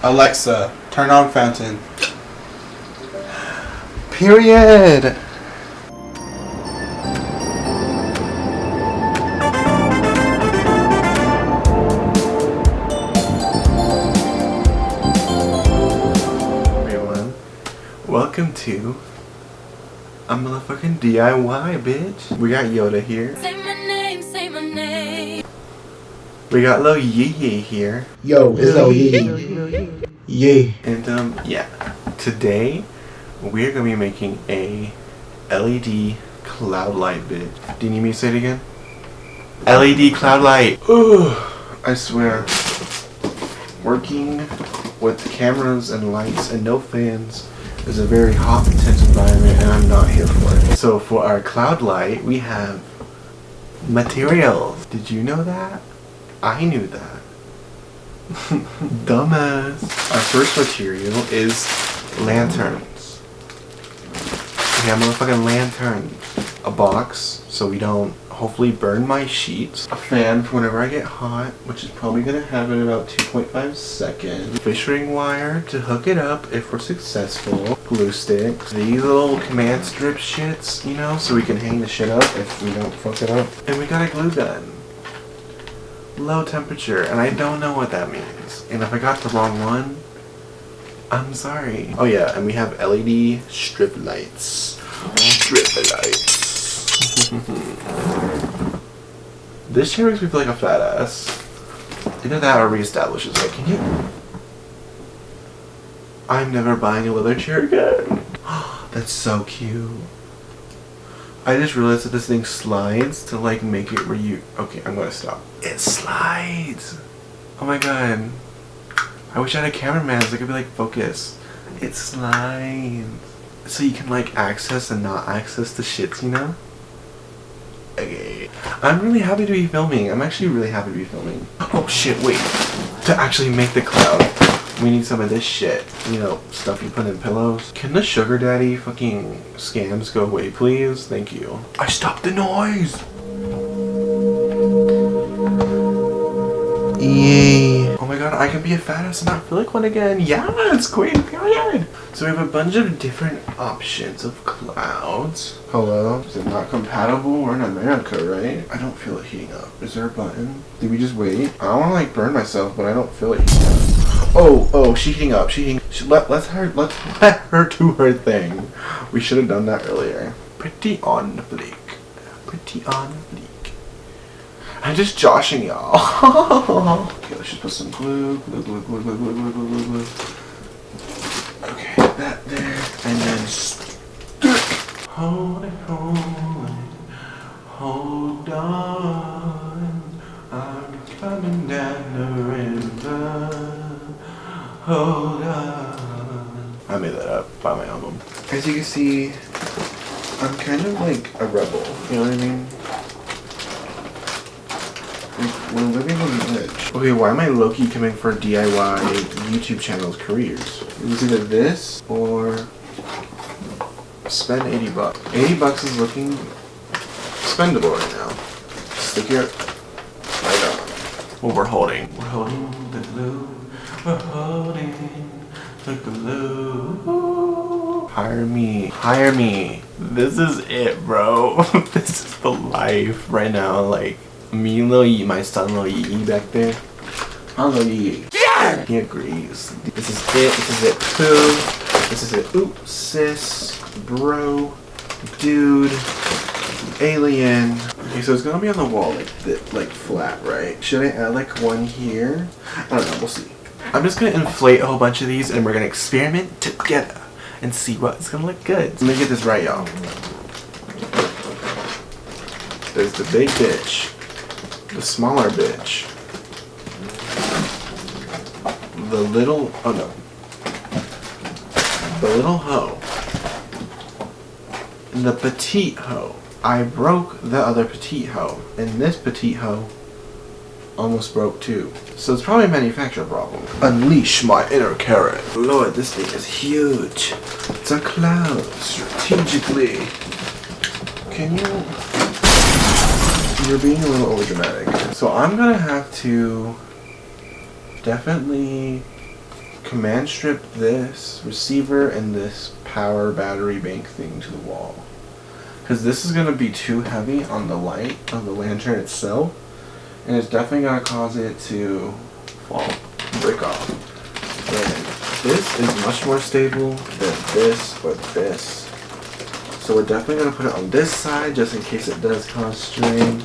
Alexa, turn on fountain. Period. Everyone, welcome to a motherfucking DIY, bitch. We got Yoda here. Say my name, say my name. We got Lil Yee here. Yo, it's Lil Yee. Yee. And yeah, today we're gonna be making a LED cloud light, bitch. Do you need me to say it again? LED cloud light. Ooh, I swear. Working with cameras and lights and no fans is a very hot, intense environment, and I'm not here for it. So for our cloud light, we have materials. Did you know that? I knew that. Dumbass. Our first material is lanterns. We have motherfucking lanterns. A box so we don't hopefully burn my sheets. A fan for whenever I get hot, which is probably gonna happen in about 2.5 seconds. Fishing wire to hook it up if we're successful. Glue sticks. These little command strip shits, you know, so we can hang the shit up if we don't fuck it up. And we got a glue gun. Low temperature, and I don't know what that means. And if I got the wrong one, I'm sorry. Oh yeah, and we have LED strip lights. Strip lights. This chair makes me feel like a fat ass. Either that or reestablishes it. Can you? I'm never buying a leather chair again. That's so cute. I just realized that this thing slides to like make it where you... Okay, I'm gonna stop. It slides! Oh my god. I wish I had a cameraman so I could be like, focus. It slides. So you can like access and not access the shits, you know? Okay. I'm really happy to be filming. I'm actually really happy to be filming. Oh shit, wait. To actually make the cloud, we need some of this shit. You know, stuff you put in pillows. Can the sugar daddy fucking scams go away, please? Thank you. I stopped the noise! Yay. Oh my god, I can be a fat ass and not feel like one again. Yeah, it's queen period. So we have a bunch of different options of clouds. Hello? Is it not compatible? We're in America, right? I don't feel it heating up. Is there a button? Did we just wait? I don't want to like burn myself, but I don't feel it heating up. Oh, she's heating up. Let's let her do her thing. We should have done that earlier. Pretty on fleek. Pretty on fleek. I'm just joshing y'all. Okay, let's just put some glue. Glue. Okay, that there. And then stick. Hold it. Hold on. I'm coming down the river. Hold on. I made that up by my album. As you can see, I'm kind of like a rebel. You know what I mean? We're living on the edge. Okay, why am I low-key coming for DIY YouTube channels careers? It was either this or spend 80 bucks. 80 bucks is looking spendable right now. Stick your right on. Well, we're holding the glue. We're holding the glue. Hire me. This is it, bro. This is the life right now. Like, me and Lil Yee, my son Lil Yee back there. Huh, Lil Yee? Yeah! He agrees. This is it, poo. This is it, oop, sis, bro, dude, alien. Okay, so it's gonna be on the wall like flat, right? Should I add like one here? I don't know, we'll see. I'm just gonna inflate a whole bunch of these and we're gonna experiment together and see what's gonna look good. Let me get this right, y'all. There's the big bitch. The smaller bitch. The little, oh no. The little hoe. And the petite hoe. I broke the other petite hoe. And this petite hoe almost broke too. So it's probably a manufacturer problem. Unleash my inner carrot. Lord, this thing is huge. It's a cloud. Strategically. Can you... You're being a little overdramatic. So I'm gonna have to definitely command strip this receiver and this power battery bank thing to the wall. Because this is going to be too heavy on the light of the lantern itself. And it's definitely going to cause it to fall, break off. And this is much more stable than this or this. So we're definitely going to put it on this side just in case it does cause strain.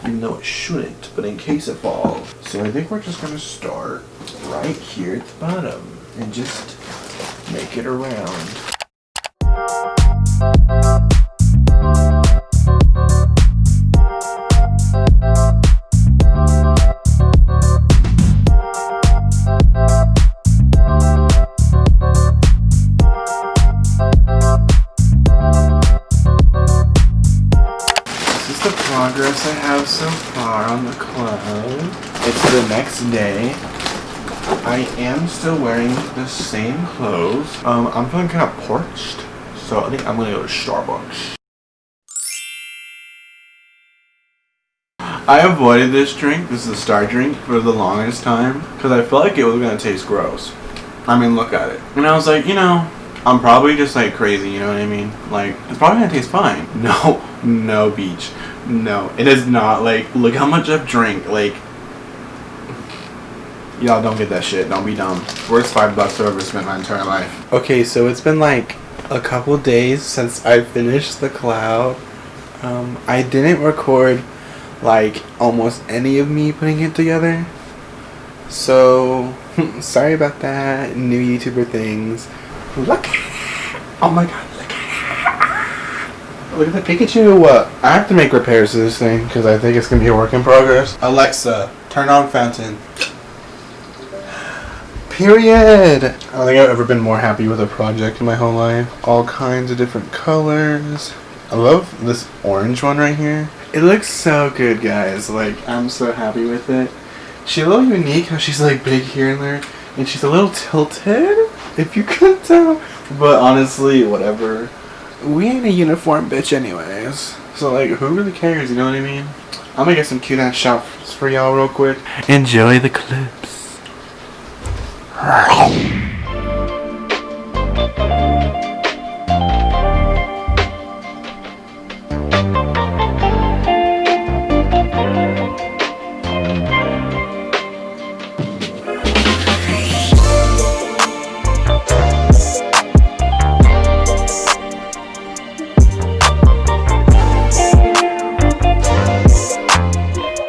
Even though it shouldn't, but in case it falls. So I think we're just going to start right here at the bottom and just make it around. This is the progress I have so far on the cloud. It's the next day. I am still wearing the same clothes. I'm feeling kind of parched, so I think I'm gonna go to Starbucks. I avoided this drink, this is a star drink, for the longest time because I felt like it was gonna taste gross. I mean, look at it. And I was like, you know, I'm probably just like crazy, you know what I mean? Like, it's probably gonna taste fine. No, Beach. No, it is not. Like, look how much I've drank. Like, y'all don't get that shit. Don't be dumb. Worth $5 I've ever spent my entire life. Okay, so it's been like a couple days since I finished the cloud. I didn't record like almost any of me putting it together. So, sorry about that. New YouTuber things. Look. Oh my god. Look at the Pikachu. I have to make repairs to this thing because I think it's going to be a work in progress. Alexa, turn on fountain. Period. I don't think I've ever been more happy with a project in my whole life. All kinds of different colors. I love this orange one right here. It looks so good, guys. Like, I'm so happy with it. She's a little unique how she's like big here and there. And she's a little tilted, if you could tell. But honestly, whatever. We ain't a uniform bitch anyways. So like, who really cares, you know what I mean? I'm gonna get some cute ass shots for y'all real quick. Enjoy the clips.